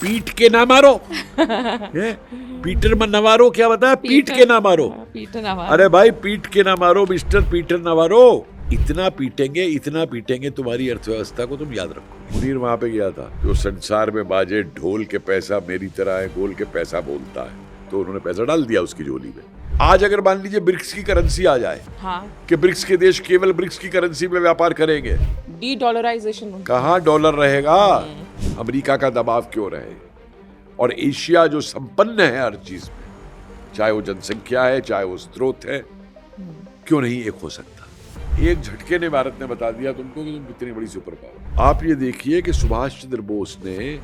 पीट के ना मारो। पीटर नवारो क्या बताया? पीट के ना मारो। Peter Navarro. अरे भाई पीट के ना मारो मिस्टर पीटर नवारो। इतना पीटेंगे तुम्हारी अर्थव्यवस्था को, तुम याद रखो। मुनीर वहां पे गया था, जो संसार में बाजे ढोल के पैसा मेरी तरह है, गोल के पैसा बोलता है, तो उन्होंने पैसा डाल दिया उसकी झोली में। आज अगर मान लीजिए ब्रिक्स की करेंसी आ जाए, हाँ, कि ब्रिक्स के देश केवल ब्रिक्स की करेंसी में व्यापार करेंगे, डी डॉलराइजेशन कहाँ डॉलर रहेगा? अमेरिका का दबाव क्यों रहे? और एशिया जो संपन्न है हर चीज में, चाहे वो जनसंख्या है, चाहे वो स्रोत है, क्यों नहीं एक हो सकता? एक झटके ने भारत ने बता दिया तुमको कि तुम कितनी बड़ी सुपर पावर। आप ये देखिए कि सुभाष चंद्र बोस ने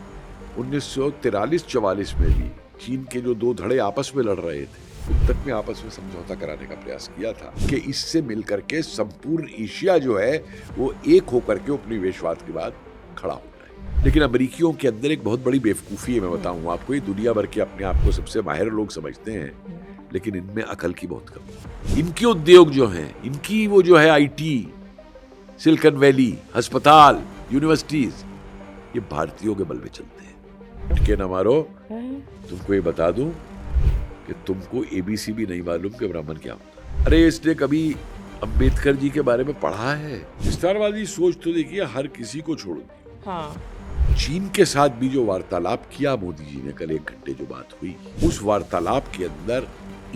1943-44 में भी चीन के जो दो धड़े आपस में लड़ रहे थे, उन तक में आपस में समझौता कराने का प्रयास किया था कि इससे मिलकर के संपूर्ण एशिया जो है वो एक होकर के उपनिवेशवाद के बाद खड़ा हो जाए। लेकिन अमेरिकियों के अंदर एक बहुत बड़ी बेवकूफी है, मैं बताऊं आपको। ये दुनिया भर के अपने आप को सबसे माहिर लोग समझते हैं, लेकिन इनमें अकल की बहुत कमी है। इनके उद्योग जो हैं, इनकी वो जो है आईटी, सिलिकॉन वैली, अस्पताल, यूनिवर्सिटीज, ये भारतीयों के बल पे चलते हैं। के ना मारो। तुमको ये बता दूं कि तुमको एबीसी भी नहीं मालूम कि ब्राह्मण क्या होता है। अरे इसने कभी अंबेडकर जी के बारे में पढ़ा है? विस्तारवादी सोच तो देखिए हर किसी को छोड़ दी। हाँ। चीन के साथ भी जो वार्तालाप किया मोदी जी ने, कल 1 घंटे जो बात हुई, उस वार्तालाप के अंदर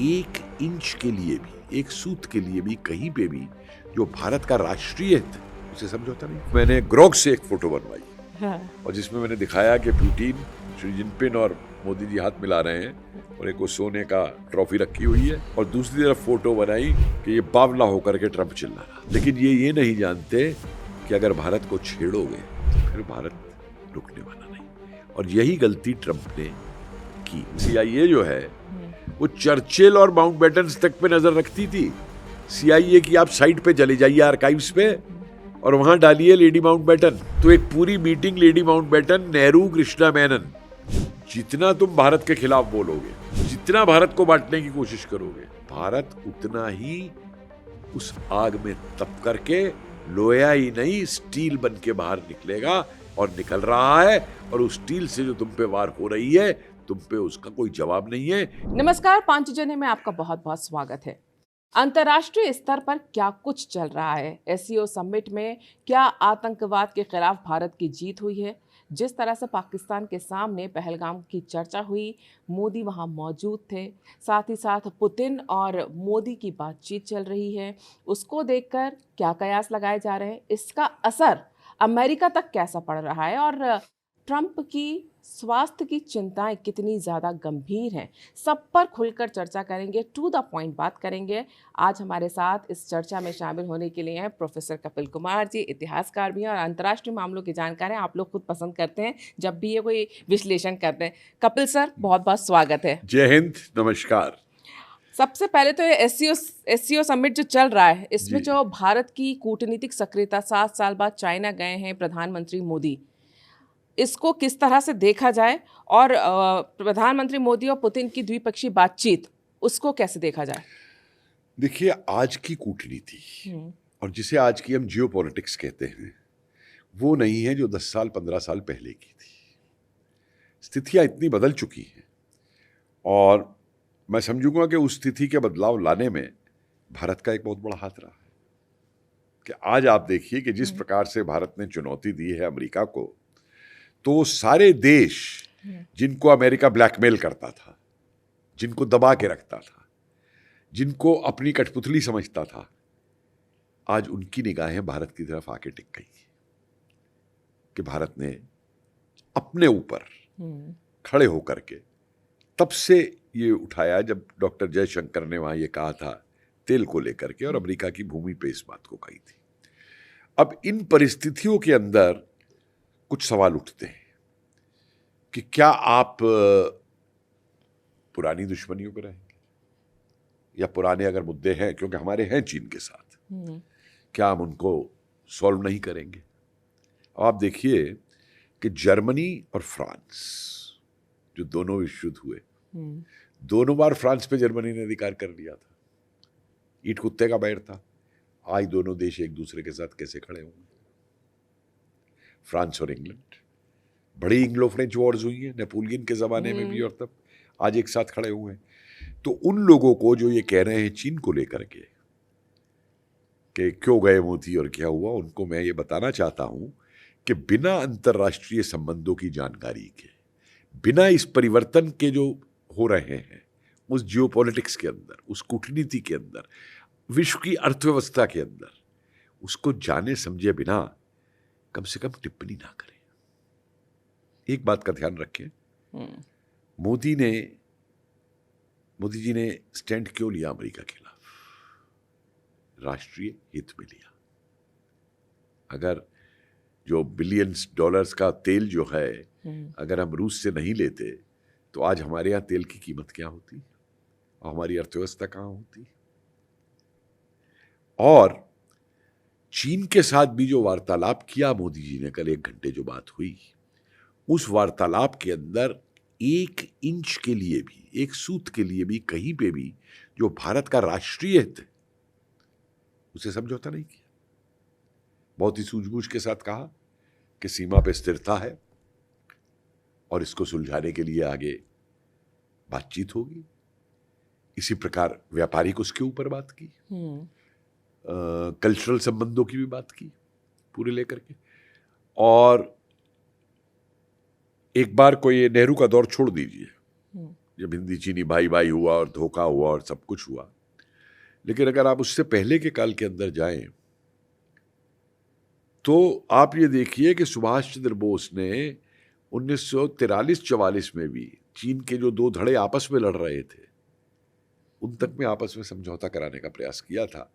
1 इंच के लिए भी, 1 सूत के लिए भी, कहीं पे भी जो भारत का राष्ट्रीय हित, उसे समझौता नहीं। मैंने ग्रोक से एक फोटो बनवाई, हाँ। और जिसमें मैंने दिखाया कि पुतिन, शी जिनपिंग और मोदी जी हाथ मिला रहे हैं, और एक वो सोने का ट्रॉफी रखी हुई है, और दूसरी तरफ फोटो बनाई कि ये बावला होकर के ट्रंप चिल्ला रहा। लेकिन ये नहीं जानते कि अगर भारत को छेड़ोगे तो फिर भारत रुकने वाला नहीं। और यही गलती ट्रंप ने की। CIA जो है वो चर्चिल और माउंटबेटन तक पे नजर रखती थी। CIA की आप साइट पे चले जाइए, आर्काइव्स पे, और वहां डालिए लेडी माउंटबेटन, तो एक पूरी meeting lady Mountbatten, Nehru, Krishna Menon. जितना तुम भारत के खिलाफ बोलोगे, जितना भारत को बांटने की कोशिश करोगे, भारत उतना ही उस आग में तप करके लोहा ही नहीं स्टील बन के बाहर निकलेगा, और निकल रहा है। और उस स्टील से जो तुम पे वार हो रही है, तुम पे उसका कोई जवाब नहीं है। नमस्कार, पांचजन्य में आपका बहुत बहुत स्वागत है। अंतर्राष्ट्रीय स्तर पर क्या कुछ चल रहा है? SCO समिट में क्या आतंकवाद के खिलाफ भारत की जीत हुई है? जिस तरह से पाकिस्तान के सामने पहलगाम की चर्चा हुई, मोदी वहां मौजूद थे, साथ ही साथ पुतिन और मोदी की बातचीत चल रही है, उसको देखकर क्या कयास लगाए जा रहे हैं? इसका असर अमेरिका तक कैसा पड़ रहा है? और ट्रंप की स्वास्थ्य की चिंताएं कितनी ज़्यादा गंभीर हैं, सब पर खुलकर चर्चा करेंगे, टू द पॉइंट बात करेंगे। आज हमारे साथ इस चर्चा में शामिल होने के लिए हैं प्रोफेसर कपिल कुमार जी, इतिहासकार भी हैं और अंतर्राष्ट्रीय मामलों के जानकार हैं। आप लोग खुद पसंद करते हैं जब भी ये कोई विश्लेषण करते हैं। कपिल सर, बहुत बहुत स्वागत है। जय हिंद, नमस्कार। सबसे पहले तो ये SCO समिट जो चल रहा है, इसमें जो भारत की कूटनीतिक सक्रियता, 7 साल बाद चाइना गए हैं प्रधानमंत्री मोदी, इसको किस तरह से देखा जाए? और प्रधानमंत्री मोदी और पुतिन की द्विपक्षीय बातचीत, उसको कैसे देखा जाए? देखिए, आज की कूटनीति, और जिसे आज की हम जियोपॉलिटिक्स कहते हैं, वो नहीं है जो 10 साल 15 साल पहले की थी। स्थितियां इतनी बदल चुकी हैं, और मैं समझूंगा कि उस स्थिति के बदलाव लाने में भारत का एक बहुत बड़ा हाथ रहा है। कि आज आप देखिए कि जिस प्रकार से भारत ने चुनौती दी है अमेरिका को, तो सारे देश जिनको अमेरिका ब्लैकमेल करता था, जिनको दबा के रखता था, जिनको अपनी कठपुतली समझता था, आज उनकी निगाहें भारत की तरफ आके टिक गई कि भारत ने अपने ऊपर खड़े होकर के तब से ये उठाया जब डॉक्टर जयशंकर ने वहां ये कहा था तेल को लेकर के, और अमेरिका की भूमि पे इस बात को कही थी। अब इन परिस्थितियों के अंदर कुछ सवाल उठते हैं कि क्या आप पुरानी दुश्मनियों पे रहेंगे, या पुराने अगर मुद्दे हैं, क्योंकि हमारे हैं चीन के साथ, क्या हम उनको सॉल्व नहीं करेंगे? अब आप देखिए कि जर्मनी और फ्रांस, जो दोनों विश्व युद्ध हुए, दोनों बार फ्रांस पे जर्मनी ने अधिकार कर लिया था। ईंट कुत्ते का बैर था। आज दोनों देश एक दूसरे के साथ कैसे खड़े होंगे? फ्रांस और इंग्लैंड बड़ी इंग्लो फ्रेंच वॉर्स हुई हैं नेपोलियन के ज़माने में भी, और तब आज एक साथ खड़े हुए हैं। तो उन लोगों को जो ये कह रहे हैं चीन को लेकर के कि क्यों गए मोदी और क्या हुआ, उनको मैं ये बताना चाहता हूं कि बिना अंतर्राष्ट्रीय संबंधों की जानकारी के, बिना इस परिवर्तन के जो हो रहे हैं उस जियोपॉलिटिक्स के अंदर, उस कूटनीति के अंदर, विश्व की अर्थव्यवस्था के अंदर, उसको जाने समझे बिना कम से कम टिप्पणी ना करें। एक बात का ध्यान रखें, मोदी जी ने स्टैंड क्यों लिया अमेरिका के खिलाफ? राष्ट्रीय हित में लिया। अगर जो बिलियंस डॉलर्स का तेल जो है अगर हम रूस से नहीं लेते तो आज हमारे यहाँ तेल की कीमत क्या होती और हमारी अर्थव्यवस्था कहाँ होती। और चीन के साथ भी जो वार्तालाप किया मोदी जी ने, कल 1 घंटे जो बात हुई, उस वार्तालाप के अंदर 1 इंच के लिए भी, 1 सूत के लिए भी, कहीं पे भी जो भारत का राष्ट्रीय हित है उसे समझौता नहीं किया। बहुत ही सूझबूझ के साथ कहा कि सीमा पे स्थिरता है और इसको सुलझाने के लिए आगे बातचीत होगी। इसी प्रकार व्यापारिक उसके ऊपर बात की, कल्चरल संबंधों की भी बात की पूरे लेकर के। और एक बार को ये नेहरू का दौर छोड़ दीजिए, जब हिंदी चीनी भाई भाई हुआ और धोखा हुआ और सब कुछ हुआ, लेकिन अगर आप उससे पहले के काल के अंदर जाएं तो आप ये देखिए कि सुभाष चंद्र बोस ने 1943-44 में भी चीन के जो 2 धड़े आपस में लड़ रहे थे उन तक में आपस में समझौता कराने का प्रयास किया था,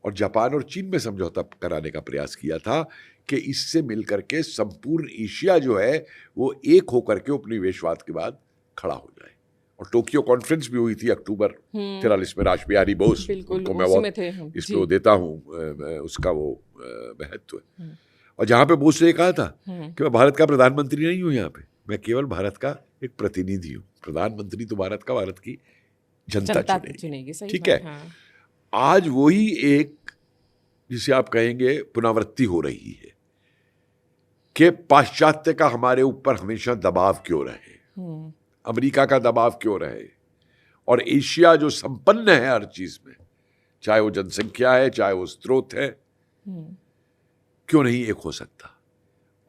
और जापान और चीन में समझौता कराने का प्रयास किया था कि इससे मिलकर के संपूर्ण एशिया जो है वो एक होकर के उपनिवेशवाद के बाद खड़ा हो जाए। और टोक्यो कॉन्फ्रेंस भी हुई थी अक्टूबर 43 में, राज बिहारी बोस, उनको मैं बहुत इसको देता हूँ उसका वो महत्व। और जहाँ पे बोस ने कहा था कि मैं भारत का प्रधानमंत्री नहीं हूँ, यहाँ पे मैं केवल भारत का एक प्रतिनिधि हूँ, प्रधानमंत्री तो भारत का, भारत की जनता चुनेगी। ठीक है, हाँ। आज वही एक जिसे आप कहेंगे पुनरावृत्ति हो रही है कि पाश्चात्य का हमारे ऊपर हमेशा दबाव क्यों रहे, अमेरिका का दबाव क्यों रहे, और एशिया जो संपन्न है हर चीज में, चाहे वो जनसंख्या है चाहे वो स्रोत है, क्यों नहीं एक हो सकता।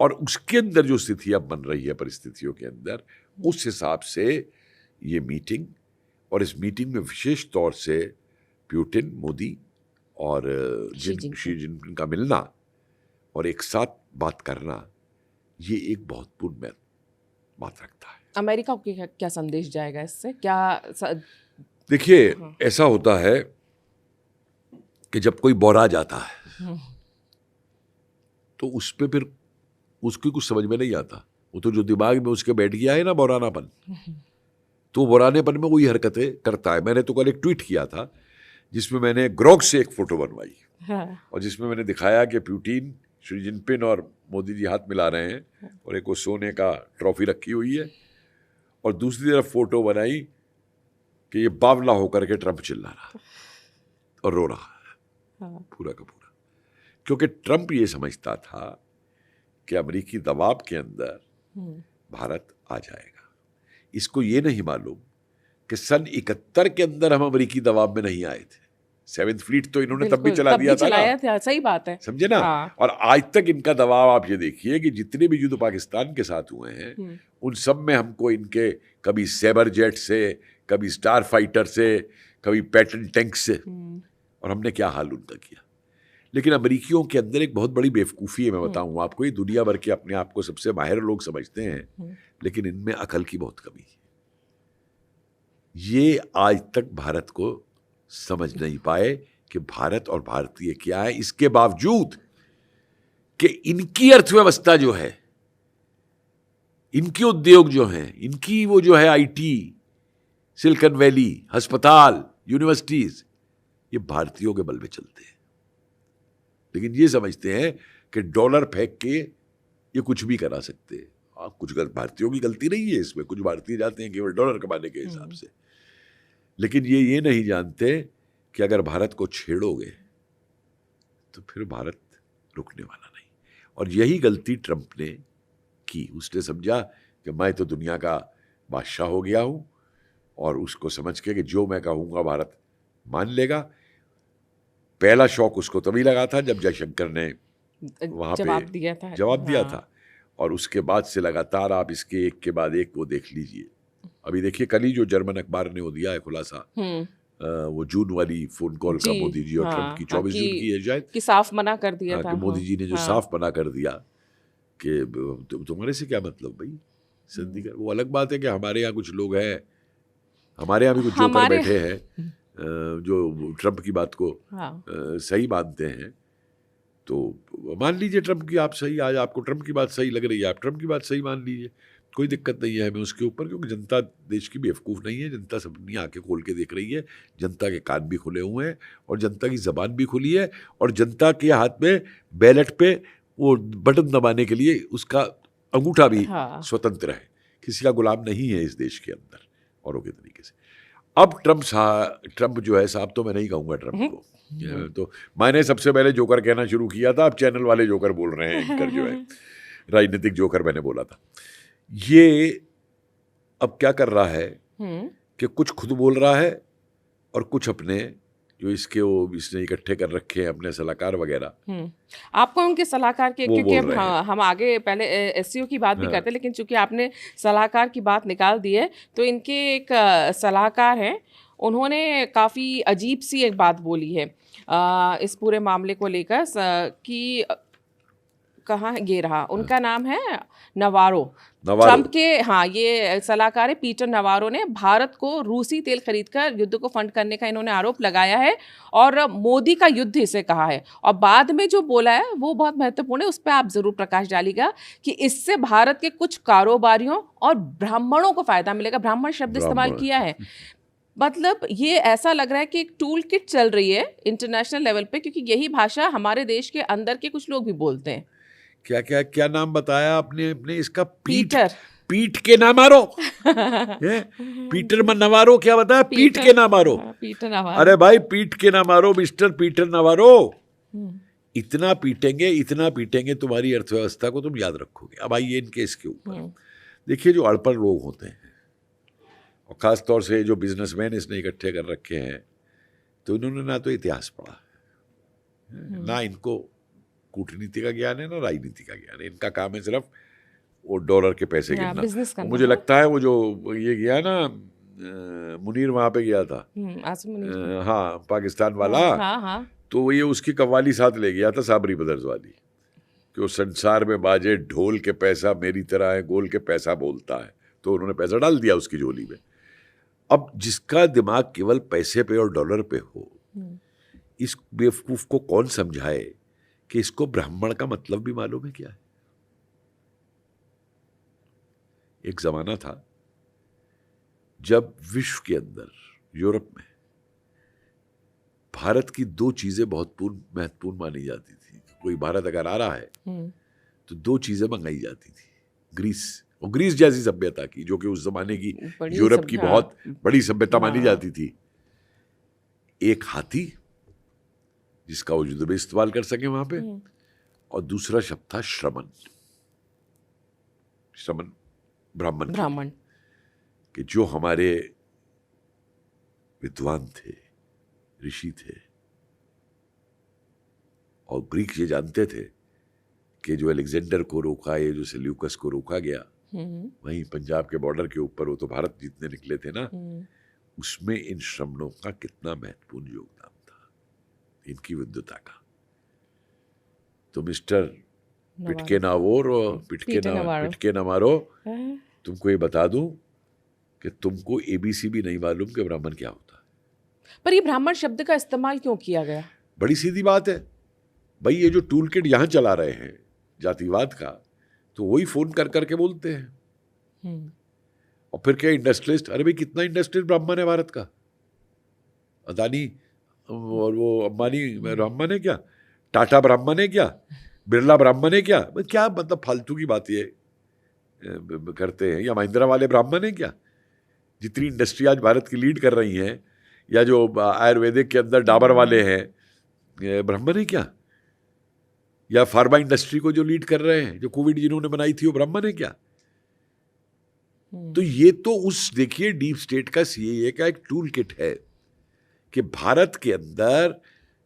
और उसके अंदर जो स्थिति अब बन रही है परिस्थितियों के अंदर, उस हिसाब से ये मीटिंग, और इस मीटिंग में विशेष तौर से पुतिन, मोदी और शी जिनपिंग का मिलना और एक साथ बात करना, ये एक बहुत पूर्ण बात रखता है। अमेरिका को क्या संदेश जाएगा इससे? क्या देखिए, ऐसा होता है कि जब कोई बौरा जाता है तो उस पे फिर उसकी कुछ समझ में नहीं आता, वो तो जो दिमाग में उसके बैठ गया है ना बौरानापन, तो बौरानेपन में वही हरकतें करता है। मैंने तो कल एक ट्वीट किया था जिसमें मैंने ग्रोक से एक फोटो बनवाई, और जिसमें मैंने दिखाया कि पुतिन, शी जिनपिंग और मोदी जी हाथ मिला रहे हैं और एक वो सोने का ट्रॉफी रखी हुई है, और दूसरी तरफ फोटो बनाई कि ये बावला होकर के ट्रंप चिल्ला रहा और रो रहा है पूरा का पूरा, क्योंकि ट्रंप ये समझता था कि अमेरिकी दबाव के अंदर भारत आ जाएगा। इसको ये नहीं मालूम कि सन 71 के अंदर हम अमेरिकी दबाव में नहीं आए थे। 7th फ्लीट तो इन्होंने तब भी चला दिया था ना, सही बात है, समझे ना। और आज तक इनका दबाव आप ये देखिए कि जितने भी युद्ध पाकिस्तान के साथ हुए हैं उन सब में हमको इनके कभी सैबर जेट से, कभी स्टार फाइटर से, कभी पैटर्न टैंक से, और हमने क्या हाल उनका किया। लेकिन अमेरिकियों के अंदर एक बहुत बड़ी बेवकूफ़ी है, मैं बताऊं आपको, ये दुनिया भर के अपने आप को सबसे माहिर लोग समझते हैं, लेकिन इनमें अकल की बहुत कमी है। ये आज तक भारत को समझ नहीं पाए कि भारत और भारतीय क्या है, इसके बावजूद कि इनकी अर्थव्यवस्था जो है, इनके उद्योग जो हैं, इनकी वो जो है आईटी, सिलिकॉन वैली, अस्पताल, यूनिवर्सिटीज, ये भारतीयों के बल पे चलते हैं। लेकिन ये समझते हैं कि डॉलर फेंक के ये कुछ भी करा सकते हैं। कुछ भारतीयों की गलती नहीं है इसमें, कुछ भारतीय जाते हैं केवल डॉलर कमाने के हिसाब से, लेकिन ये नहीं जानते कि अगर भारत को छेड़ोगे तो फिर भारत रुकने वाला नहीं। और यही गलती ट्रंप ने की। उसने समझा कि मैं तो दुनिया का बादशाह हो गया हूँ, और उसको समझ के कि जो मैं कहूँगा भारत मान लेगा। पहला शौक उसको तभी लगा था जब जयशंकर ने वहाँ पे जवाब दिया था। जवाब दिया हाँ। था, और उसके बाद से लगातार आप इसके एक के बाद एक वो देख लीजिए। अभी देखिए कल ही जो जर्मन अखबार ने वो दिया है खुलासा, वो जून वाली फोन कॉल का, जी, मोदी जी और ट्रम्प की, हाँ, 24 जून की है शायद, कि साफ मना कर दिया हाँ, था। कि मोदी जी ने जो हाँ, साफ मना कर दिया कि तुम्हारे से क्या मतलब भाई, संधि कर। वो अलग बात है कि हमारे यहाँ कुछ लोग हैं, हमारे यहाँ भी कुछ जोकर हमारे बैठे हैं जो ट्रम्प की बात को हाँ, सही मानते हैं। तो मान लीजिए ट्रम्प की आप सही, आज आपको ट्रम्प की बात सही लग रही है, आप ट्रम्प की बात सही मान लीजिए, कोई दिक्कत नहीं है हमें उसके ऊपर, क्योंकि जनता देश की बेवकूफ़ नहीं है। जनता सबनी आंखें खोल के देख रही है, जनता के कान भी खुले हुए हैं, और जनता की ज़बान भी खुली है, और जनता के हाथ में बैलेट पे वो बटन दबाने के लिए उसका अंगूठा भी हाँ, स्वतंत्र है, किसी का गुलाम नहीं है इस देश के अंदर औरों के तरीके से। अब ट्रम्प जो है साहब, तो मैं नहीं कहूँगा ट्रम्प को, तो मैंने सबसे पहले जोकर कहना शुरू किया था, अब चैनल वाले जोकर बोल रहे हैं, एंकर जो है राजनीतिक जोकर मैंने बोला था। ये अब क्या कर रहा है कि कुछ खुद बोल रहा है, और कुछ अपने जो इसने इकट्ठे कर रखे हैं अपने सलाहकार वगैरह, आपको उनके सलाहकार के, वो क्योंकि बोल रहे हैं। हम आगे पहले एससीओ की बात भी हाँ। करते हैं, लेकिन चूंकि आपने सलाहकार की बात निकाल दी है, तो इनके एक सलाहकार हैं, उन्होंने काफ़ी अजीब सी एक बात बोली है इस पूरे मामले को लेकर, कि कहाँ है ये रहा, उनका नाम है नवारो। ट्रम्प के, हाँ, ये सलाहकार है पीटर नवारो ने भारत को रूसी तेल खरीदकर युद्ध को फंड करने का इन्होंने आरोप लगाया है, और मोदी का युद्ध इसे कहा है। और बाद में जो बोला है वो बहुत महत्वपूर्ण है, उस पर आप जरूर प्रकाश डालिएगा कि इससे भारत के कुछ कारोबारियों और ब्राह्मणों को फायदा मिलेगा। ब्राह्मण शब्द इस्तेमाल किया है। मतलब ये ऐसा लग रहा है कि एक टूल किट चल रही है इंटरनेशनल लेवल पे, क्योंकि यही भाषा हमारे देश के अंदर के कुछ लोग भी बोलते हैं। क्या क्या क्या नाम बताया आपने अपने इसका? पीटर। पीठ के ना मारो पीटर नवारो, क्या बताया? पीठ के ना मारो। Peter Navarro. अरे भाई पीठ के ना मारो मिस्टर पीटर नवारो, इतना पीटेंगे तुम्हारी अर्थव्यवस्था को, तुम याद रखोगे। अब आइए इनके इसके ऊपर देखिए, जो अड़पड़ लोग होते हैं, और ख़ास तौर से जो बिजनेसमैन इसने इकट्ठे कर रखे हैं, तो इन्होंने ना तो इतिहास पढ़ा, ना इनको कूटनीति का ज्ञान है, ना राजनीति का ज्ञान है। इनका काम है सिर्फ वो डॉलर के पैसे गिनना, बिजनेस करना। मुझे लगता है वो जो ये गया ना मुनीर, वहाँ पे गया था, हाँ, पाकिस्तान वाला, हाँ। तो ये उसकी कव्वाली साथ ले गया था, साबरी ब्रदर्स वाली, कि वो संसार में बाजे ढोल के पैसा मेरी तरह है, गोल के पैसा बोलता है। तो उन्होंने पैसा डाल दिया उसकी झोली में। अब जिसका दिमाग केवल पैसे पे और डॉलर पे हो, इस बेवकूफ को कौन समझाए कि इसको ब्राह्मण का मतलब भी मालूम है क्या है? एक जमाना था जब विश्व के अंदर, यूरोप में, भारत की दो चीजें बहुत महत्वपूर्ण मानी जाती थी। कोई भारत अगर आ रहा है तो दो चीजें मंगाई जाती थी, ग्रीस, और ग्रीस जैसी सभ्यता की, जो कि उस जमाने की यूरोप की बहुत बड़ी सभ्यता मानी जाती थी। एक हाथी जिसका वो युद्ध में इस्तेमाल कर सके वहां पे, और दूसरा शब्द था श्रमण ब्राह्मण, कि जो हमारे विद्वान थे, ऋषि थे, और ग्रीक ये जानते थे कि जो अलेक्जेंडर को रोका, ये जो सेल्यूकस को रोका गया, वहीं पंजाब के बॉर्डर के ऊपर, वो तो भारत जीतने निकले थे ना, उसमें इन श्रमणों का कितना महत्वपूर्ण योगदान था, इनकी विद्वता का। तो मिस्टर पिटके नावोर और पिटके ना मारो, तुमको ये बता दूं कि तुमको एबीसी भी नहीं मालूम कि ब्राह्मण क्या होता है। पर ये ब्राह्मण शब्द का इस्तेमाल क्यों किया गया? बड़ी सीधी बात है भाई, ये जो टूल किट यहाँ चला रहे हैं जातिवाद का, तो वही फोन कर करके बोलते हैं। और फिर क्या इंडस्ट्रियलिस्ट, अरे भाई कितना इंडस्ट्रियलिस्ट ब्राह्मण है भारत का? अदानी और वो अंबानी ब्राह्मण है क्या? टाटा ब्राह्मण है क्या? बिरला ब्राह्मण है क्या? क्या मतलब फालतू की बात ये करते हैं। या महिंद्रा वाले ब्राह्मण है क्या? जितनी इंडस्ट्री आज भारत की लीड कर रही हैं, या जो आयुर्वेदिक के अंदर डाबर वाले हैं, ब्राह्मण है क्या? या फार्मा इंडस्ट्री को जो लीड कर रहे हैं, जो कोविड जिन्होंने बनाई थी वो ब्राह्मण है क्या? तो ये तो उस देखिए डीप स्टेट का सीएए का एक टूल किट है कि भारत के अंदर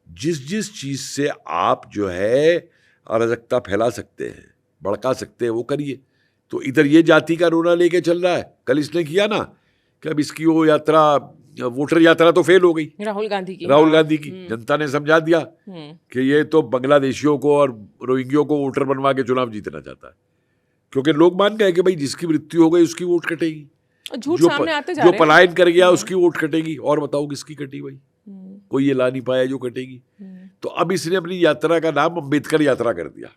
जिस जिस चीज से आप जो है अराजकता फैला सकते हैं, भड़का सकते हैं, वो करिए। तो इधर ये जाति का रोना लेके चल रहा है, कल इसने किया ना कि अब इसकी वो यात्रा, वोटर यात्रा तो फेल हो गई राहुल गांधी की। जनता ने समझा दिया कि ये तो बांग्लादेशियों को और रोहिंग्यों को वोटर बनवा के चुनाव जीतना चाहता है, क्योंकि लोग मान गए कि भाई जिसकी मृत्यु हो गई उसकी वोट कटेगी, झूठ सामने आते जा जो रहे हैं। पलायन कर गया उसकी वोट कटेगी, और बताओ किसकी कटी भाई? कोई ये ला नहीं पाया जो कटेगी। तो अब इसने अपनी यात्रा का नाम अम्बेडकर यात्रा कर दिया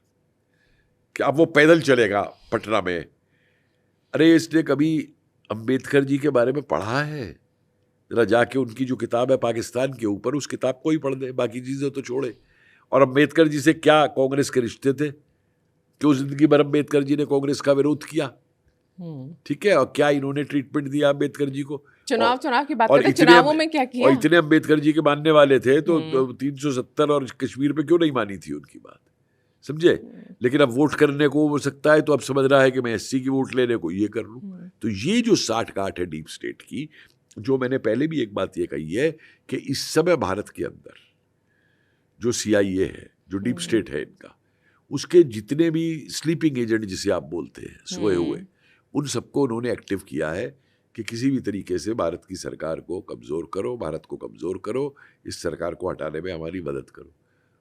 कि अब वो पैदल चलेगा पटना में। अरे इसने कभी अम्बेडकर जी के बारे में पढ़ा है? जरा जाके उनकी जो किताब है पाकिस्तान के ऊपर, उस किताब को ही पढ़ दे, बाकी चीजें तो छोड़े। और अम्बेडकर जी से क्या कांग्रेस के रिश्ते थे? क्यों जिंदगी भर अम्बेडकर जी ने कांग्रेस का विरोध किया? ठीक है, और क्या इन्होंने ट्रीटमेंट दिया अम्बेडकर जी को? चुनाव की बात करते, चुनावों में क्या किया? और इतने अम्बेडकर जी के मानने वाले थे तो 370 और कश्मीर पे क्यों नहीं मानी थी उनकी बात? समझे? लेकिन अब वोट करने को हो सकता है तो अब समझ रहा है कि मैं एससी की वोट लेने को ये कर लूं। तो ये जो 60-60 है डीप स्टेट की, जो मैंने पहले भी एक बात ये कही है कि इस समय भारत के अंदर जो सीआईए है, जो डीप स्टेट है इनका, उसके जितने भी स्लीपिंग एजेंट जिसे आप बोलते हैं, सोए हुए, उन सबको उन्होंने एक्टिव किया है कि किसी भी तरीके से भारत की सरकार को कमज़ोर करो, भारत को कमज़ोर करो, इस सरकार को हटाने में हमारी मदद करो।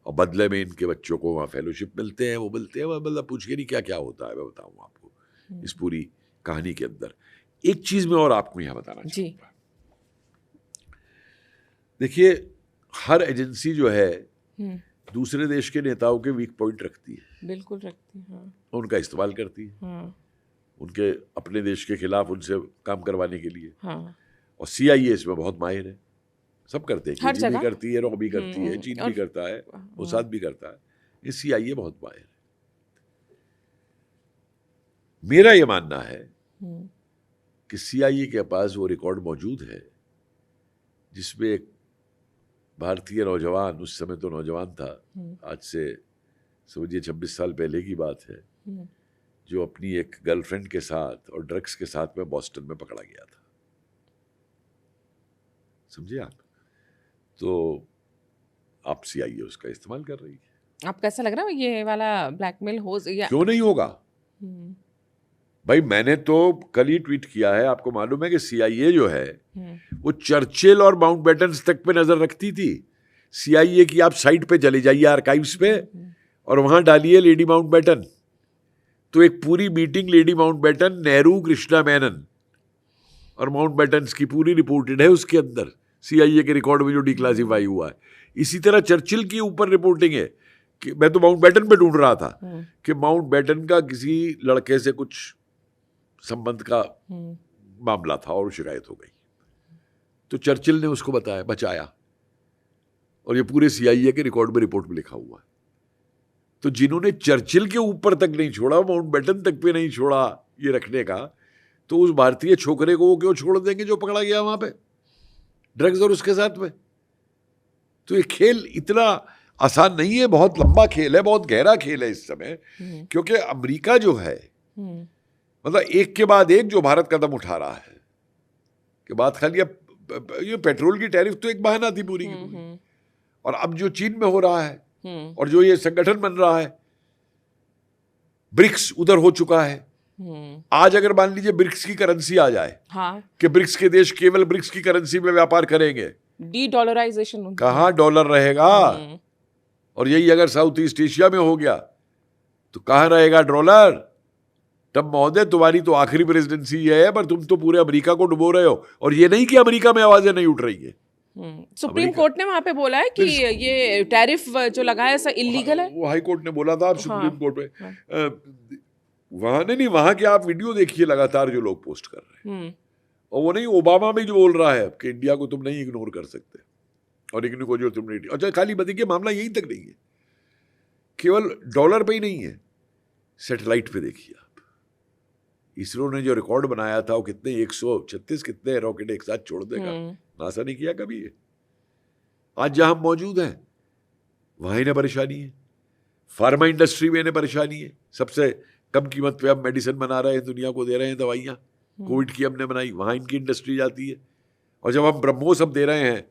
और बदले में इनके बच्चों को वहाँ फेलोशिप मिलते हैं, वो मिलते हैं, मतलब पूछिए नहीं क्या क्या होता है, मैं बताऊँ आपको इस पूरी कहानी के अंदर। एक चीज़ मैं और आपको यहाँ बताना चाहूँगा। देखिए, हर एजेंसी जो है दूसरे देश के नेताओं के वीक पॉइंट रखती है, बिल्कुल रखती है, उनका इस्तेमाल करती है, उनके अपने देश के खिलाफ उनसे काम करवाने के लिए। और सीआईए इसमें बहुत माहिर है, सब करते हैं, केजी भी करती है, रॉ भी करती है, चीन भी करता है, मोसाद भी करता है, ये सीआईए बहुत माहिर है। मेरा ये मानना है कि सीआईए के पास वो रिकॉर्ड मौजूद है जिसमें एक भारतीय नौजवान, उस समय तो नौजवान था, आज से समझिए 26 साल पहले की बात है, जो अपनी एक गर्लफ्रेंड के साथ और ड्रग्स के साथ में बॉस्टन में पकड़ा गया था। समझिए आप? तो आप सीआईए उसका इस्तेमाल कर रही है। आपको ऐसा लग रहा है ये वाला ब्लैकमेल हो या क्यों नहीं होगा? भाई मैंने तो कल ही ट्वीट किया है, आपको मालूम है कि सीआईए जो है वो चर्चिल और माउंटबेटन तक पे नजर रखती थी। सीआईए की आप साइट पे चले जाइए, आर्काइव्स पे, और वहां डालिए लेडी माउंटबेटन, तो एक पूरी meeting lady Mountbatten, Nehru, Krishna Menon और माउंटबेटन की पूरी रिपोर्टेड है उसके अंदर, सीआईए के रिकॉर्ड में जो डिक्लासिफाई हुआ है। इसी तरह चर्चिल की ऊपर रिपोर्टिंग है कि मैं तो माउंटबेटन पे ढूंढ रहा था कि माउंटबेटन का किसी लड़के से कुछ संबंध का मामला था और शिकायत हो गई, तो चर्चिल ने उसको बताया, बचाया, और ये पूरे सीआईए के रिकॉर्ड में, रिपोर्ट में लिखा हुआ है। तो जिन्होंने चर्चिल के ऊपर तक नहीं छोड़ा, माउंटबेटन तक पे नहीं छोड़ा ये रखने का, तो उस भारतीय छोकरे को वो क्यों छोड़ देंगे जो पकड़ा गया वहां पे ड्रग्स और उसके साथ में? तो ये खेल इतना आसान नहीं है, बहुत लंबा खेल है, बहुत गहरा खेल है इस समय, क्योंकि अमेरिका जो है मतलब एक के बाद एक जो भारत कदम उठा रहा है, कि बात खाली अब ये पेट्रोल की टैरिफ तो एक बहाना थी पूरी की पूरी, और अब जो चीन में हो रहा है और जो ये संगठन बन रहा है, ब्रिक्स उधर हो चुका है। आज अगर मान लीजिए ब्रिक्स की करेंसी आ जाए, कि ब्रिक्स के देश केवल ब्रिक्स की करेंसी में व्यापार करेंगे, डी-डॉलराइजेशन, कहाँ डॉलर रहेगा? और यही अगर साउथ ईस्ट एशिया में हो गया तो कहाँ रहेगा डॉलर? तब महोदय तुम्हारी तो आखिरी प्रेसिडेंसी है, पर तुम तो पूरे अमेरिका को डुबो रहे हो। और ये नहीं कि अमेरिका में आवाजें नहीं उठ रही है, सुप्रीम कोर्ट ने वहां पे बोला है कि ये टैरिफ जो लगाया ऐसा इलीगल है। वो हाई कोर्ट ने बोला था, अब सुप्रीम कोर्ट में वहां नहीं, वहां के आप वीडियो देखिए लगातार जो लोग पोस्ट कर रहे हैं, और वो नहीं, ओबामा भी जो बोल रहा है कि इंडिया को तुम नहीं इग्नोर कर सकते, और इग्नोर को जो तुम नहीं। अच्छा, खाली देखिए मामला यहीं तक नहीं है, केवल डॉलर पे ही नहीं है, सैटेलाइट पे देखिए आप, इसरो ने जो रिकॉर्ड बनाया था वो कितने 136 कितने रॉकेट एक साथ छोड़ देगा, नासा ने किया कभी है? आज जहां हम मौजूद हैं वहां ही ना परेशानी है। फार्मा इंडस्ट्री में इन्हें परेशानी है, सबसे कम कीमत पे हम मेडिसिन बना रहे हैं, दुनिया को दे रहे हैं दवाइयाँ। कोविड की हमने बनाई, वहाँ इनकी इंडस्ट्री जाती है। और जब हम ब्रह्मोस अब दे रहे हैं,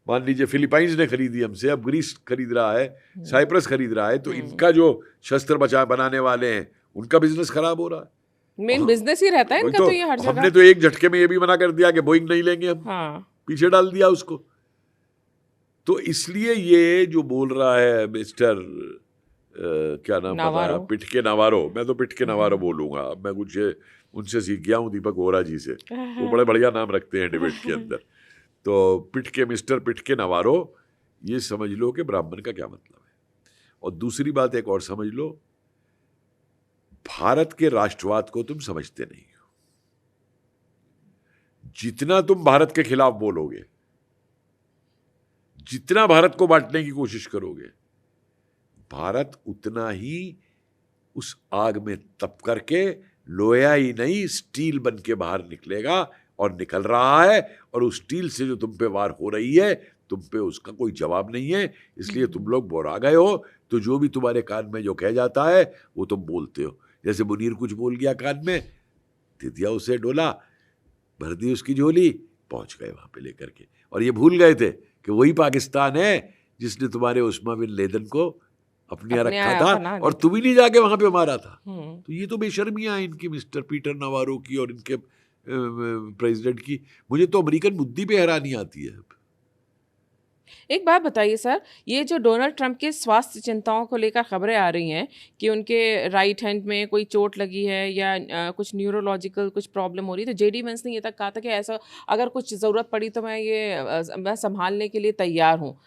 मान लीजिए फिलीपाइंस ने खरीदी हमसे, अब ग्रीस खरीद रहा है, साइप्रस खरीद रहा है, तो इनका जो शस्त्र बचा बनाने वाले हैं उनका बिजनेस खराब हो रहा है। मेन बिजनेस ही रहता है वही इनका, तो ये हर हमने जगह। तो एक झटके में ये भी मना कर दिया कि बोइंग नहीं लेंगे हम, हाँ, पीछे डाल दिया उसको। तो इसलिए ये जो बोल रहा है मिस्टर क्या नाम पता नावारो। है, पिटके नावारो, मैं तो पिटके नावारो बोलूंगा, मैं कुछ उनसे सीख गया हूँ, दीपक वोरा जी से, वो बड़े बढ़िया नाम रखते हैं डिबेट के अंदर। तो पिटके, मिस्टर पिटके नावारो, ये समझ लो कि ब्राह्मण का क्या मतलब है। और दूसरी बात एक और समझ लो, भारत के राष्ट्रवाद को तुम समझते नहीं हो। जितना तुम भारत के खिलाफ बोलोगे, जितना भारत को बांटने की कोशिश करोगे, भारत उतना ही उस आग में तप करके लोया ही नहीं स्टील बन के बाहर निकलेगा, और निकल रहा है। और उस स्टील से जो तुम पे वार हो रही है, तुम पे उसका कोई जवाब नहीं है, इसलिए तुम लोग बोरा गए हो। तो जो भी तुम्हारे कान में जो कह जाता है वो तुम बोलते हो। जैसे मुनीर कुछ बोल गया कान में, दे दिया उसे डोला, भर दी उसकी झोली, पहुंच गए वहां पे लेकर के। और ये भूल गए थे कि वही पाकिस्तान है जिसने तुम्हारे उस्मा बिन लेदन को अपने यहाँ रखा था, और तुम ही नहीं जाके वहां पे मारा था। तो ये तो बेशर्मियां हैं इनकी, मिस्टर पीटर नावारो की और इनके प्रेसिडेंट की। मुझे तो अमेरिकन बुद्धि पे हैरानी आती है। एक बात बताइए सर, ये जो डोनाल्ड ट्रंप के स्वास्थ्य चिंताओं को लेकर खबरें आ रही हैं कि उनके राइट हैंड में कोई चोट लगी है या कुछ न्यूरोलॉजिकल कुछ प्रॉब्लम हो रही है, तो जेडी वेंस ने ये तक कहा था कि ऐसा अगर कुछ ज़रूरत पड़ी तो मैं संभालने के लिए तैयार हूँ।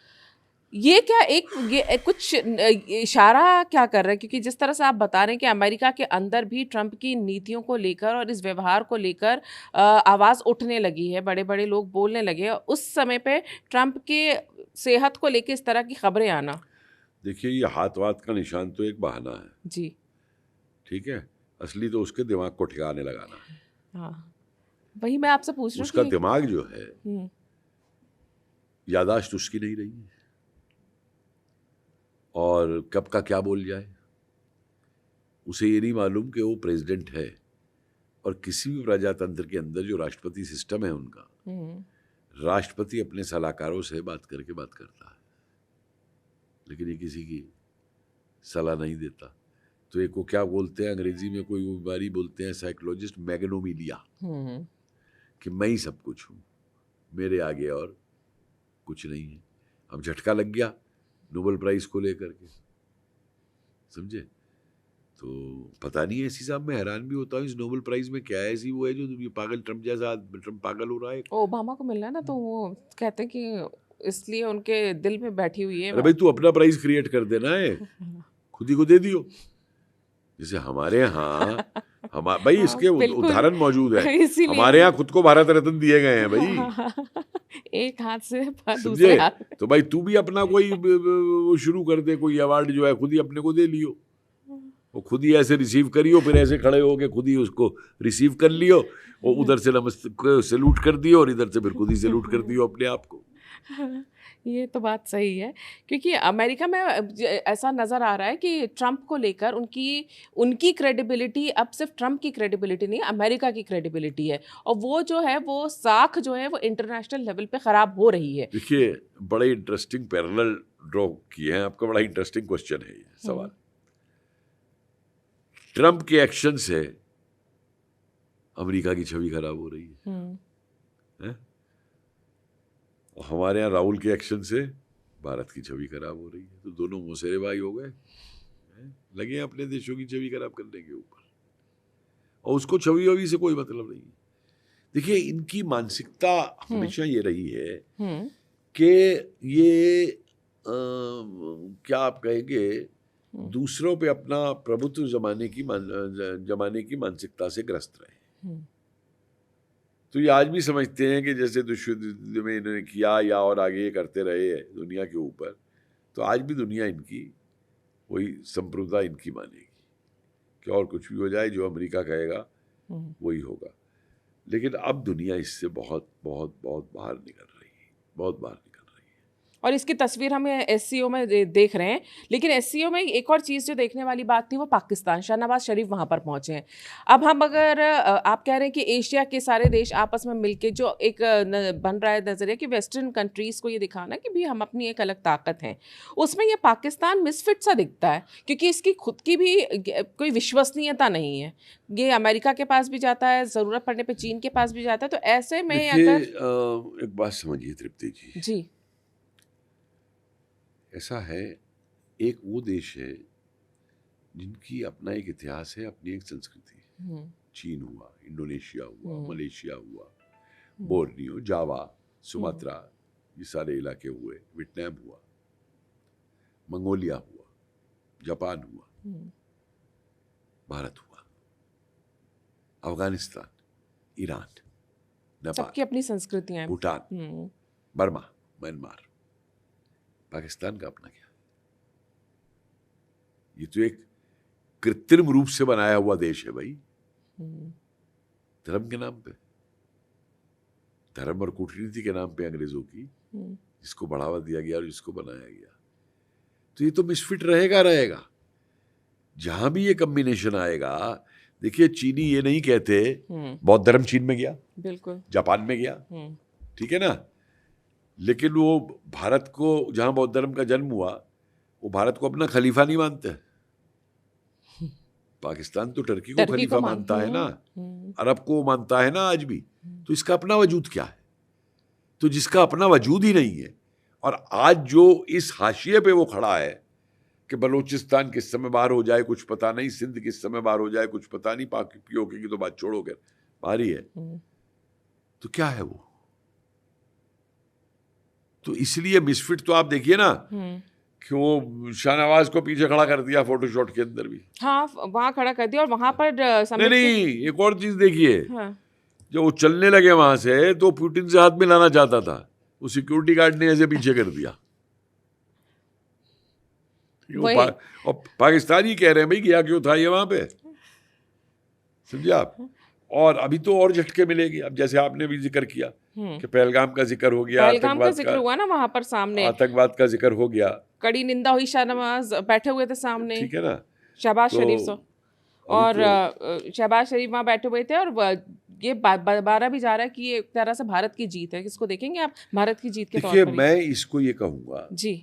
ये क्या ये कुछ इशारा क्या कर रहा है? क्योंकि जिस तरह से आप बता रहे हैं कि अमेरिका के अंदर भी ट्रंप की नीतियों को लेकर और इस व्यवहार को लेकर आवाज़ उठने लगी है, बड़े-बड़े लोग बोलने लगे हैं। उस समय पे ट्रंप के सेहत को लेके इस तरह की खबरें आना। देखिए, ये हाथ-वाथ का निशान तो एक बहाना है, जी। ठीक है? असली तो उसके दिमाग को ठिकाने लगाना है। हाँ, वही मैं आपसे पूछ रही हूँ उसका कि दिमाग जो है, याददाश्त उसकी नहीं रही है, और कब का क्या बोल जाए। उसे ये नहीं मालूम कि वो प्रेसिडेंट है, और किसी भी प्रजातंत्र के अंदर जो राष्ट्रपति सिस्टम है उनका, राष्ट्रपति अपने सलाहकारों से बात करके बात करता है, लेकिन ये किसी की सलाह नहीं देता। तो एक को क्या बोलते हैं अंग्रेजी में, कोई बीमारी बोलते हैं साइकोलॉजिस्ट, मैग्नोमिलिया, कि मैं ही सब कुछ हूँ, मेरे आगे और कुछ नहीं है। अब झटका लग गया नोबेल प्राइज को लेकर के, समझे? तो पता नहीं है, इसी साहब मैं हैरान भी होता हूँ, इस नोबेल प्राइज में क्या ऐसी वो है जो ये पागल ट्रम्प जैसा, ट्रम्प पागल हो रहा है। ओबामा को मिल रहा है ना, तो वो कहते हैं कि इसलिए उनके दिल में बैठी हुई है। अरे भाई, तू अपना प्राइज क्रिएट कर देना है, खुद ही को दे दियो। जैसे हमारे यहाँ भाई इसके उदाहरण मौजूद है। हमारे यहाँ खुद को भारत रत्न दिए गए हैं भाई, एक हाथ से दूसरे समझे? हाथ। तो भाई तू भी अपना कोई वो शुरू कर दे, कोई अवार्ड जो है खुद ही अपने को दे लियो, वो खुद ही ऐसे रिसीव करियो, फिर ऐसे खड़े हो के खुद ही उसको रिसीव कर लियो, और उधर से नमस्ते सैल्यूट कर दियो, और इधर से फिर खुद ही सैल्यूट कर दियो अपने आप को। ये तो बात सही है, क्योंकि अमेरिका में ऐसा नज़र आ रहा है कि ट्रंप को लेकर उनकी क्रेडिबिलिटी अब सिर्फ ट्रंप की क्रेडिबिलिटी नहीं, अमेरिका की क्रेडिबिलिटी है, और वो जो है वो साख जो है वो इंटरनेशनल लेवल पे ख़राब हो रही है। देखिए, बड़े इंटरेस्टिंग पैरेलल ड्रॉ किए हैं, आपका बड़ा इंटरेस्टिंग क्वेश्चन है ये सवाल। ट्रंप के एक्शन से अमेरिका की छवि खराब हो रही है? और हमारे यहाँ राहुल के एक्शन से भारत की छवि खराब हो रही है। तो दोनों मौसेरे भाई हो गए, लगे हैं अपने देशों की छवि खराब करने के ऊपर, और उसको छवि ववि से कोई मतलब नहीं। देखिए, इनकी मानसिकता हमेशा ये रही है कि ये क्या आप कहेंगे, दूसरों पे अपना प्रभुत्व जमाने की मानसिकता से ग्रस्त रहे। तो ये आज भी समझते हैं कि जैसे दुष्युद्ध में इन्होंने किया या और आगे ये करते रहे दुनिया के ऊपर, तो आज भी दुनिया इनकी वही संप्रभुता इनकी मानेगी कि और कुछ भी हो जाए, जो अमेरिका कहेगा वही होगा। लेकिन अब दुनिया इससे बहुत बहुत बहुत बाहर निकल रही है, बहुत बाहर निकल रही है। और इसकी तस्वीर हमें एससीओ में देख रहे हैं। लेकिन एससीओ में एक और चीज़ जो देखने वाली बात थी वो पाकिस्तान, शहनवाज शरीफ वहाँ पर पहुँचे हैं। अब हम अगर आप कह रहे हैं कि एशिया के सारे देश आपस में मिलके जो एक बन रहा है नज़रिया कि वेस्टर्न कंट्रीज़ को ये दिखाना कि भी हम अपनी एक अलग ताकत हैं, उसमें ये पाकिस्तान मिसफिट सा दिखता है, क्योंकि इसकी खुद की भी कोई विश्वसनीयता नहीं है। ये अमेरिका के पास भी जाता है, ज़रूरत पड़ने पर चीन के पास भी जाता है, तो ऐसे में देखिए, अगर एक बात समझिए तृप्ति जी, जी ऐसा है, एक वो देश है जिनकी अपना एक इतिहास है, अपनी एक संस्कृति है। चीन हुआ, इंडोनेशिया हुआ, मलेशिया हुआ, बोर्नियो, जावा, सुमात्रा, ये सारे इलाके हुए, वियतनाम हुआ, मंगोलिया हुआ, जापान हुआ, भारत हुआ, अफगानिस्तान, ईरान, नेपाल, सबकी अपनी संस्कृतियां हैं। Bhutan, Burma, Myanmar. पाकिस्तान का अपना क्या? ये तो एक कृत्रिम रूप से बनाया हुआ देश है भाई, धर्म के नाम पे, धर्म और कूटनीति के नाम पे अंग्रेजों की, जिसको बढ़ावा दिया गया और जिसको बनाया गया। तो ये तो मिसफिट रहेगा। जहां भी ये कॉम्बिनेशन आएगा, देखिए चीनी ये नहीं कहते बौद्ध धर्म चीन में गया, बिल्कुल, जापान में गया, ठीक है ना, लेकिन वो भारत को, जहां बौद्ध धर्म का जन्म हुआ, वो भारत को अपना खलीफा नहीं मानते। पाकिस्तान तो टर्की को खलीफा मानता है ना, अरब को मानता है ना आज भी। तो इसका अपना वजूद क्या है? तो जिसका अपना वजूद ही नहीं है, और आज जो इस हाशिए पे वो खड़ा है कि बलूचिस्तान किस समय बाहर हो जाए कुछ पता नहीं, सिंध किस समय बाहर हो जाए कुछ पता नहीं, पाक पीओके की तो बात छोड़ो, कर बाहर ही है, तो क्या है वो? तो इसलिए मिसफिट तो आप देखिए ना, क्यों शाहनवाज को पीछे खड़ा कर दिया फोटोशॉट के अंदर भी। हाँ, वहाँ खड़ा कर दिया, और वहाँ पर नहीं, एक और चीज देखिए, हाँ। जब वो चलने लगे वहां से, तो पुतिन से हाथ मिलाना चाहता था, वो सिक्योरिटी गार्ड ने ऐसे पीछे कर दिया। और पाकिस्तानी कह रहे हैं भाई गया क्यों था ये वहां पे, समझे आप? और अभी तो और झटके मिलेगी। अब जैसे आपने भी जिक्र किया कि पहलगाम का जिक्र हो गया, पहलगाम का जिक्र हुआ ना वहां पर सामने, आतंकवाद का जिक्र हो गया, कड़ी निंदा हुई, शाहनवाज बैठे हुए थे सामने, ठीक है ना, शहबाज तो शरीफ और शहबाज शरीफ वहाँ बैठे हुए थे, और ये बारह भी जा रहा है कि ये एक तरह से भारत की जीत है। किसको देखेंगे आप भारत की जीत के तौर पर? देखिए, मैं इसको ये कहूंगा जी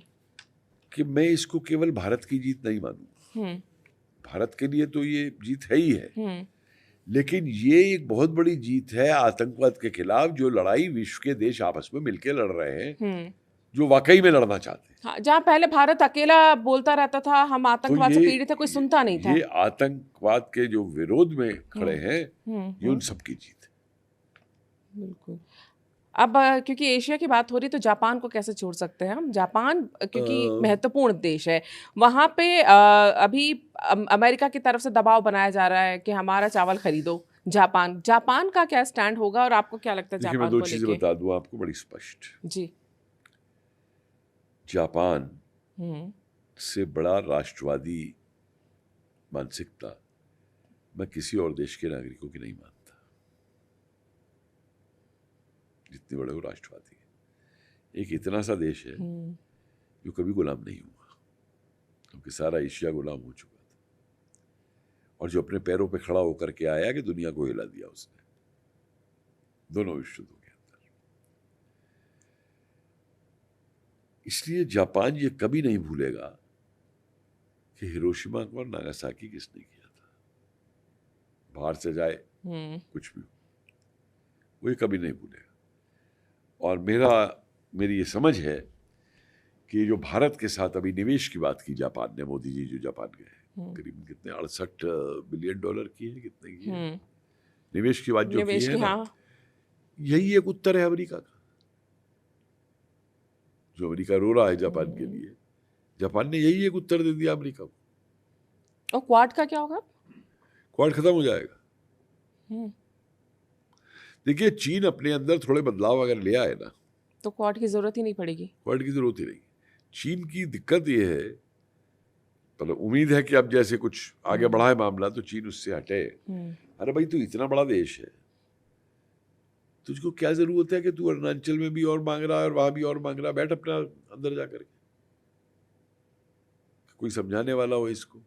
कि मैं इसको केवल भारत की जीत नहीं मानूंगा। भारत के लिए तो ये जीत है ही है, लेकिन ये एक बहुत बड़ी जीत है आतंकवाद के खिलाफ, जो लड़ाई विश्व के देश आपस में मिलकर लड़ रहे हैं, जो वाकई में लड़ना चाहते हैं। हाँ, जहाँ पहले भारत अकेला बोलता रहता था, हम आतंकवाद से पीड़ित थे, कोई सुनता नहीं था। ये आतंकवाद के जो विरोध में खड़े हैं, ये उन सबकी जीत है। बिल्कुल। अब क्योंकि एशिया की बात हो रही, तो जापान को कैसे छोड़ सकते हैं हम? जापान क्योंकि महत्वपूर्ण देश है, वहाँ पे अभी अमेरिका की तरफ से दबाव बनाया जा रहा है कि हमारा चावल खरीदो। जापान का क्या स्टैंड होगा, और आपको क्या लगता है जापान मैं को दो चीजें बता दूं आपको बड़ी स्पष्ट। जी, जापान से बड़ा राष्ट्रवादी मानसिकता मैं किसी और देश के नागरिकों की नहीं मानता, जितने बड़े वो राष्ट्रवादी है। एक इतना सा देश है जो कभी गुलाम नहीं हुआ, क्योंकि सारा एशिया गुलाम हो चुका था, और जो अपने पैरों पे खड़ा होकर के आया कि दुनिया को हिला दिया उसने, दोनों विश्व युद्धों के अंदर। इसलिए जापान ये कभी नहीं भूलेगा कि हिरोशिमा और नागासाकी किसने किया था, बाहर से जाए कुछ भी, वो ये कभी नहीं भूलेगा। और मेरी ये समझ है कि जो भारत के साथ अभी निवेश की बात की जापान ने, मोदी जी जो जापान गए, करीब कितने 68 बिलियन डॉलर की है, कितने की है निवेश की बात जो की है ना, यही एक उत्तर है अमेरिका का, जो अमेरिका रो रहा है जापान के लिए। जापान ने यही एक उत्तर दे दिया अमेरिका को। और क्वाड का क्या होगा? क्वाड खत्म हो जाएगा। देखिए, चीन अपने अंदर थोड़े बदलाव अगर ले आए ना, तो क्वाड की जरूरत ही नहीं पड़ेगी। क्वाड की जरूरत ही नहीं। चीन की दिक्कत ये है, मतलब उम्मीद है कि अब जैसे कुछ आगे बढ़ा है मामला, तो चीन उससे हटे। अरे भाई, तो इतना बड़ा देश है, तुझको क्या जरूरत है कि तू अरुणाचल में भी और मांग रहा है और वहां भी और मांग रहा है? बैठ अपना अंदर जाकर के, कोई समझाने वाला हो इसको।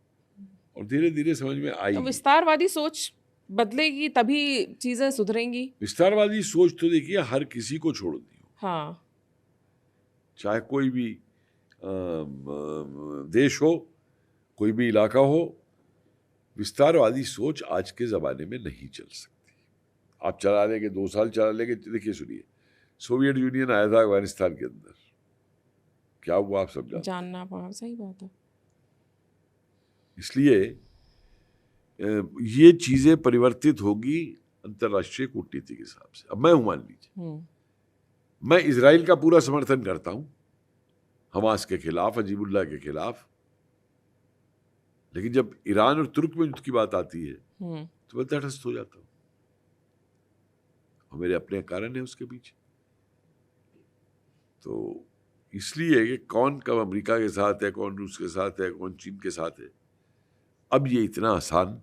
और धीरे धीरे समझ में तो आएगी। विस्तारवादी सोच बदलेगी तभी चीजें सुधरेंगी। विस्तारवादी सोच तो देखिए हर किसी को छोड़ दी हो, हाँ। चाहे कोई भी देश हो, कोई भी इलाका हो, विस्तारवादी सोच आज के ज़माने में नहीं चल सकती। आप चला लेंगे, 2 साल चला लेंगे। देखिए सुनिए, सोवियत यूनियन आया था अफगानिस्तान के अंदर, क्या हुआ आप सब जानते हैं। जानना पड़ा, सही बात है। इसलिए ये चीज़ें परिवर्तित होगी अंतर्राष्ट्रीय कूटनीति के हिसाब से। अब मैं हूं, मान लीजिए मैं इजराइल का पूरा समर्थन करता हूं, हमास के खिलाफ, अजीबुल्लाह के खिलाफ, लेकिन जब ईरान और तुर्क में युद्ध की बात आती है तो मैं तटस्थ हो जाता हूं, और मेरे अपने कारण है उसके पीछे। तो इसलिए कि कौन कब अमेरिका के साथ है, कौन रूस के साथ है, कौन चीन के साथ है, अब ये इतना आसान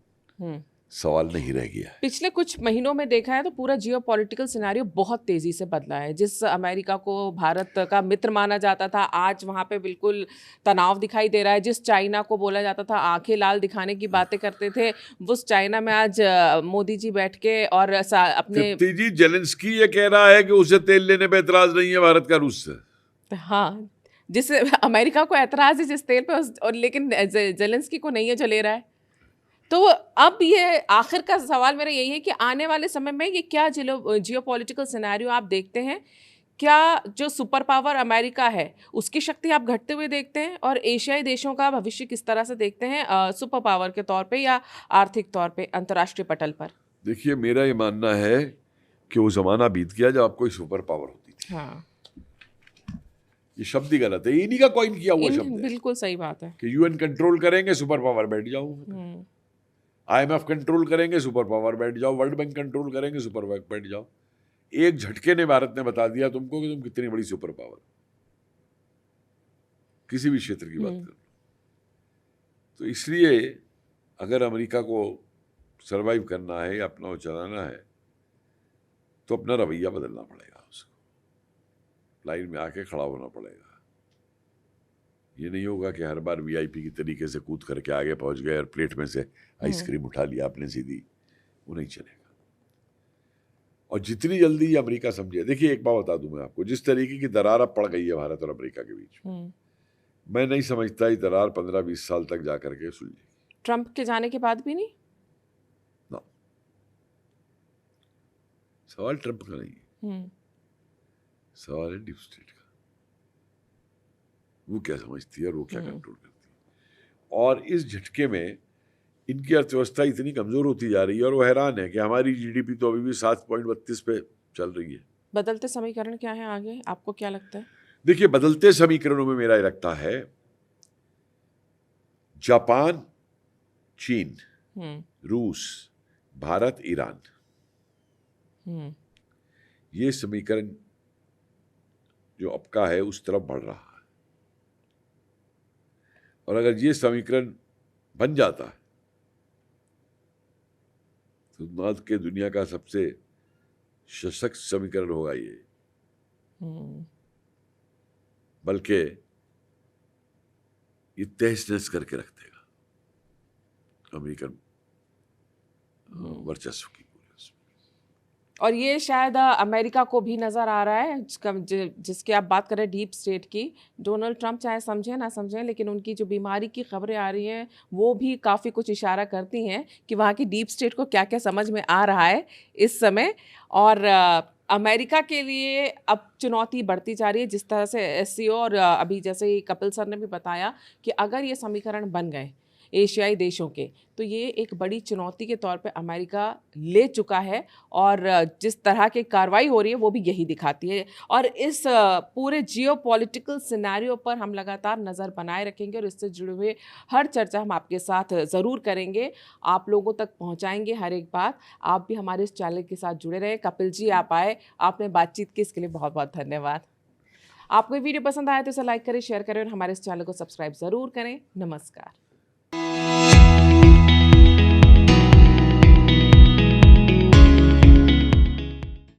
सवाल नहीं रह गया है। पिछले कुछ महीनों में देखा है तो पूरा जियोपॉलिटिकल सिनेरियो बहुत तेजी से बदला है। जिस अमेरिका को भारत का मित्र माना जाता था, आज वहां पे बिल्कुल तनाव दिखाई दे रहा है। जिस चाइना को बोला जाता था आंखें लाल दिखाने की बातें करते थे, उस चाइना में आज मोदी जी बैठ के और अपने जी जेलेंस्की ये कह रहा है कि उसे तेल लेने पे एतराज नहीं है भारत का रूस से। हाँ, जिस अमेरिका को एतराज है जिस तेल पे और लेकिन जेलेंस्की को नहीं है जो ले रहा है। तो अब ये आखिर का सवाल मेरा यही है कि आने वाले समय में ये क्या जियोपॉलिटिकल सिनेरियो आप देखते हैं? क्या जो सुपर पावर अमेरिका है उसकी शक्ति आप घटते हुए देखते हैं, और एशियाई देशों का भविष्य किस तरह से देखते हैं सुपर पावर के तौर पे या आर्थिक तौर पे अंतर्राष्ट्रीय पटल पर? देखिए, मेरा ये मानना है कि वो जमाना बीत गया जब आपको सुपर पावर होती थी। हाँ, ये शब्द ही गलत है, इन्हीं का कॉइन किया हुआ शब्द है। बिल्कुल सही बात है कि यूएन कंट्रोल करेंगे, सुपर पावर बैठ जाऊंगा। IMF कंट्रोल करेंगे, सुपर पावर बैठ जाओ। वर्ल्ड बैंक कंट्रोल करेंगे, सुपर पावर बैठ जाओ। एक झटके ने भारत ने बता दिया तुमको कि तुम कितनी बड़ी सुपर पावर, किसी भी क्षेत्र की बात करो। तो इसलिए अगर अमेरिका को सरवाइव करना है या अपना चलाना है तो अपना रवैया बदलना पड़ेगा, उसको लाइन में आके खड़ा होना पड़ेगा। ये नहीं होगा कि हर बार VIP की तरीके से कूद करके आगे पहुंच गए और प्लेट में से आइसक्रीम उठा लिया आपने सीधी, वो नहीं चलेगा। और जितनी जल्दी अमेरिका समझे, देखिए एक बात बता दूं मैं आपको, जिस तरीके की दरार अब पड़ गई है भारत और अमेरिका के बीच में, मैं नहीं समझता ये दरार 15-20 साल तक जा करके सुलझेगी। ट्रंप के जाने के बाद भी नहीं? ना, सवाल ट्रंप का नहीं है, सवाल है डीप स्टेट का। वो क्या समझती है और वो क्या कंट्रोल करती है। और इस झटके में इनकी अर्थव्यवस्था इतनी कमजोर होती जा रही है, और वो हैरान है कि हमारी GDP तो अभी भी 7.32 पे चल रही है। बदलते समीकरण क्या है आगे, आपको क्या लगता है? देखिए, बदलते समीकरणों में मेरा लगता है जापान, चीन, रूस, भारत, ईरान, ये समीकरण जो अब का है उस तरफ बढ़ रहा है। और अगर ये समीकरण बन जाता है तो आज के दुनिया का सबसे सशक्त समीकरण होगा ये। बल्कि ये तहस नहस करके रख देगा अमेरिकन वर्चस्व की। और ये शायद अमेरिका को भी नज़र आ रहा है, जिसकी आप बात कर रहे हैं डीप स्टेट की। डोनाल्ड ट्रंप चाहे समझें ना समझें, लेकिन उनकी जो बीमारी की खबरें आ रही हैं वो भी काफ़ी कुछ इशारा करती हैं कि वहाँ की डीप स्टेट को क्या क्या समझ में आ रहा है इस समय। और अमेरिका के लिए अब चुनौती बढ़ती जा रही है, जिस तरह से SCO और अभी जैसे ही कपिल सर ने भी बताया कि अगर ये समीकरण बन गए एशियाई देशों के, तो ये एक बड़ी चुनौती के तौर पे अमेरिका ले चुका है। और जिस तरह की कार्रवाई हो रही है वो भी यही दिखाती है। और इस पूरे जियोपॉलिटिकल सिनेरियो पर हम लगातार नज़र बनाए रखेंगे और इससे जुड़े हुए हर चर्चा हम आपके साथ ज़रूर करेंगे, आप लोगों तक पहुंचाएंगे हर एक बात। आप भी हमारे इस चैनल के साथ जुड़े रहें। कपिल जी, आप आए, आपने बातचीत की, इसके लिए बहुत बहुत धन्यवाद। आपको वीडियो पसंद आया तो इसे लाइक करें, शेयर करें और हमारे इस चैनल को सब्सक्राइब ज़रूर करें। नमस्कार।